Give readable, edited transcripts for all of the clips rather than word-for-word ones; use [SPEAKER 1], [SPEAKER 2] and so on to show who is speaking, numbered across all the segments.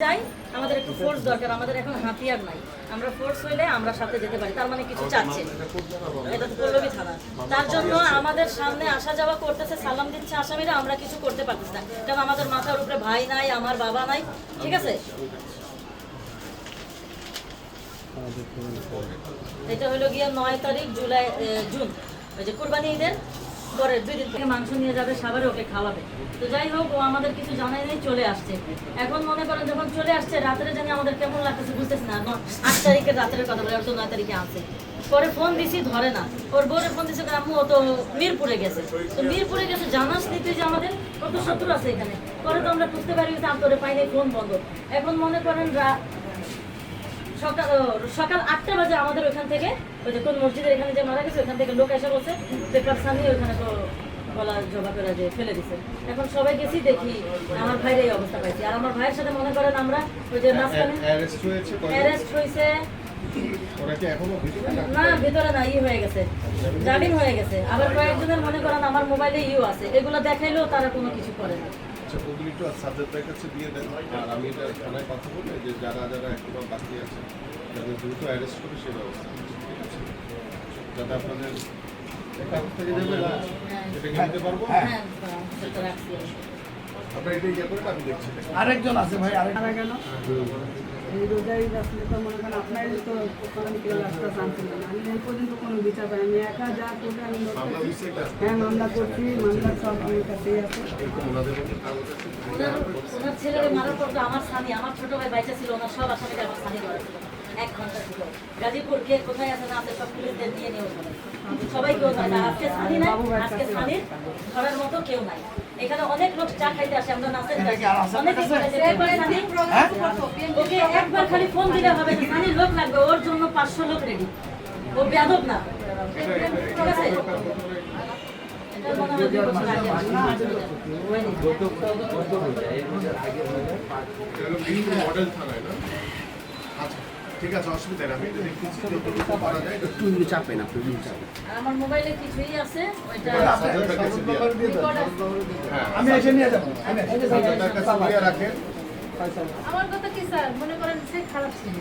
[SPEAKER 1] চাই আমাদের একটু ফোর্স দরকার, আমাদের এখন হাতিয়ার নাই। আমরা ফোর্স হইলে আমরা সাথে যেতে পারি, তার মানে কিছু চাচ্ছে। এটা তো পল্লবী থানা, তার জন্য আমাদের সামনে আসা যাওয়া করতেছে, সালাম দিচ্ছে আসামিরা, আমরা কিছু করতে পারতেছি না, কারণ আমাদের মাথার উপরে ভাই নাই, আমার বাবা নাই। ঠিক আছে, এটা হলো গিয়ে 9 তারিখ জুন, ওই যে কুরবানি ঈদের পরের 2 দিন থেকে মাংস নিয়ে যাবে সাভারে, ওকে খাওয়াবে। তো যাই হোক, ও আমাদের কিছু জানাই নেই, চলে আসছে। এখন মনে করেন যখন চলে আসছে, রাত্রে জানি আমাদের কেমন লাগতেছে বুঝতেছি না। 8 তারিখের রাতের কথা বলে, তো 9 তারিখে আসে। পরে ফোন দিছি, ধরে না। ওর বোরে ফোন দিছে, আম্মু ও তো মিরপুরে গেছে। তো মিরপুরে গেছে, জানাস নি তুই যে আমাদের কত শত্রু আছে এখানে। পরে তো আমরা বুঝতে পারি যে তোরে পাইনি, ফোন বন্ধ। এখন মনে করেন সকাল 8টা বাজে আমাদের ওইখান থেকে, ওই যে কোন মসজিদের এখানে যে মারা গেছে, ওইখান থেকে লোক এসে বলছে পেপার সানিয়ে ওইখানে তো গলা জবা করে যে ফেলে দিছে। এখন সবাই গেছি, দেখি আমার ভাইয়ের এই অবস্থা পাইছি। আর আমার ভাইয়ের সাথে মনে করেন আমরা ওই যে মাঝখানে অ্যারেস্ট হয়েছে না, ভিতরে না, হয়ে গেছে, জামিন হয়ে গেছে। আবার কয়েকজনের মনে করেন আমার মোবাইলে আছে, এগুলো দেখাইলেও তারা কোনো কিছু করে না।
[SPEAKER 2] ওগুলি একটু সাবজেক্টের কাছে দিয়ে দেন, আর আমি এটা থানায় কথা বলে যে যারা যারা একটু বাকি আছে তাদের দ্রুত অ্যারেস্ট করে সে ব্যবস্থা, যাতে আপনাদের থেকে দেবে না সেটা নিতে পারবো। আপনার এটা ইয়ে করে আমি দেখছি।
[SPEAKER 3] আরেকজন আছে ভাই, আরেকটা কেন এই রোজাই আসলে তো মনে করেন আপনার তো রাস্তা জানছেন না, আমি এই পর্যন্ত কোনো বিচার পাই আমি একা যা করে আমি হ্যাঁ মামলা করছি, মামলা সব আমার কাছেই আছে।
[SPEAKER 1] ওনার ছেলেকে মারার পর তো আমার স্বামী, আমার ছোট ভাই বাইচা ছিল, ওনার সব আসামিকে আমার স্বামী ধরা ছিল 1 ঘন্টা ছিল। গাজীপুর কে কোথায় আছে না আছে সব পুলিশদের নিয়ে নিয়ে ওখানে সবাই কেউ নাই। আজকে স্বামী নাই, আজকে স্বামীর ধরার মতো কেউ নাই। এখানে অনেক লোক চা খাইতে আসে, আমরা নাচের ওকে একবার খালি ফোন দিলে হবে, স্বামীর লোক লাগবে, ওর জন্য 500 লোক রেডি। ও বেয়াদব না, ঠিক আছে?
[SPEAKER 2] মডেল থানায় না? আচ্ছা ঠিক আছে, অসুবিধা নেই, আমি এটা দেখতেছি যতটুকু পারা যায় একটু চাপেন আপনি।
[SPEAKER 1] আমার মোবাইলে কিছুই আছে, ওইটা
[SPEAKER 3] আমি এসে নিয়ে যাবো।
[SPEAKER 2] রাখেন।
[SPEAKER 1] আমার কথা কি স্যার, মনে করেন সে খারাপ ছিল,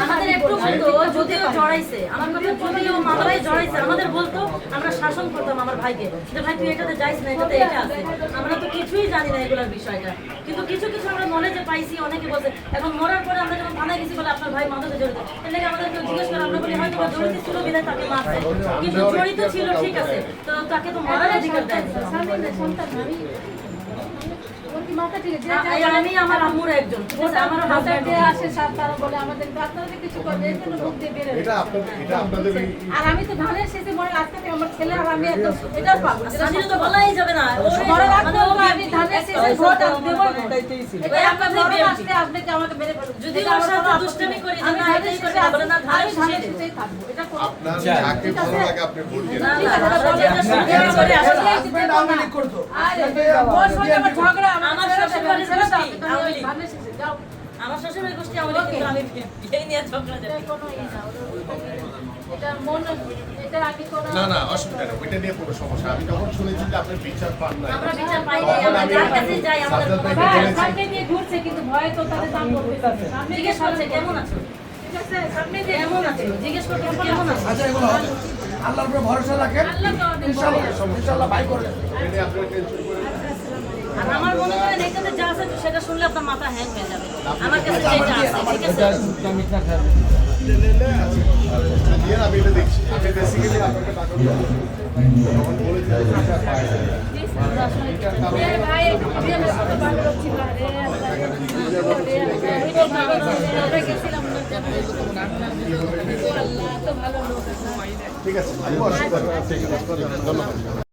[SPEAKER 1] আমাদের একটু বলতো যদিও জড়াইছে, আমার কথা যদিও মামলায় জড়াইছে, আমাদের বলতো, আমরা শাসন করতাম আমার ভাইকে যে ভাই তুই এটাতে যাইস না, এটাতে এটা আছে। আমরা তো কিছুই জানি না এগুলোর বিষয়টা, কিন্তু কিছু কিছু আমরা মনে যে পাইছি, অনেকে বলছে। এখন মরার পরে আমরা যখন থানায় গেছি বলে আপনার ভাই মাদকে জড়িত, এর আমাদের কেউ জিজ্ঞেস করে, আমরা বলি হয়তো জড়িত ছিল বিধায় তাকে মারছে, কিন্তু জড়িত ছিল ঠিক আছে, তো তাকে তো মারার অধিকার দেয়। আমি আমার আম্মুর একজন, ঠিক আছে, আমার হাজবেন্ড আসে সব, তারা বলে আমাদের আপনাদের কিছু করবে, এর জন্য মুখ দিয়ে বের হয়ে
[SPEAKER 2] এটা আপনাদের।
[SPEAKER 1] আর আমি তো ধানের শেষে মনে আজকে থেকে আমার ছেলে আর আমি একদম এটাও পাবো, এটা তো বলাই যাবে না। মনে রাখতে হবে আমি ধানের শেষে ভোট দেব, এটা আপনাদের আসলে আপনি কি আমাকে মেরে ফেলুন, যদি ওর সাথে দুষ্টামি করি যে না এটাই করে বলে না, ধানের শেষেই থাকবো, এটা কোন
[SPEAKER 2] আপনার যাকে ভালো লাগে আপনি ভোট দেন।
[SPEAKER 1] না যেটা শুনতে করে আসলে
[SPEAKER 3] হাজবেন্ড আমি লিক করতো,
[SPEAKER 1] ওর সঙ্গে আমার ঝগড়া, আমার শ্বশুরবাড়ির গোষ্ঠী আওয়ামী লীগ, আমার শ্বশুরবাড়ির গোষ্ঠী আওয়ামী লীগ, কিন্তু আমি এই নিয়ে ঝগড়া দেব কোনো এটা মন, এটা আমি কোনো
[SPEAKER 2] না অসুবিধা নেই, ওইটা নিয়ে কোনো সমস্যা। আমি যখন শুনেছি যে আপনি বিচার পান না,
[SPEAKER 1] আমরা বিচার পাই না, আমরা যার কাছে যাই আমাদের সামনে নিয়ে ঘুরছে, কিন্তু ভয়ে তো তাদের দাম করতেছে। সামনে জিজ্ঞেস করছে কেমন আছো, ঠিক আছে, সামনে দিয়ে কেমন আছো জিজ্ঞেস করতে কেমন আছো।
[SPEAKER 3] আচ্ছা এগুলো হবে, আল্লাহর উপরে ভরসা রাখেন, ইনশাআল্লাহ ভাই করে
[SPEAKER 2] এটা আপনার টেনশন করে
[SPEAKER 1] আর আমার মনে হয় এটাতে যা আছে সেটা শুনলে আপনার মাথা হ্যাং হয়ে যাবে। আমার কাছে যেটা আছে, ঠিক আছে,
[SPEAKER 2] দিয়ে আমি এটা দেখছি। আমি বেসিক্যালি আপনাকে টাকা যখন বলেছি
[SPEAKER 1] ভাই
[SPEAKER 2] ঠিক আছে, ধন্যবাদ।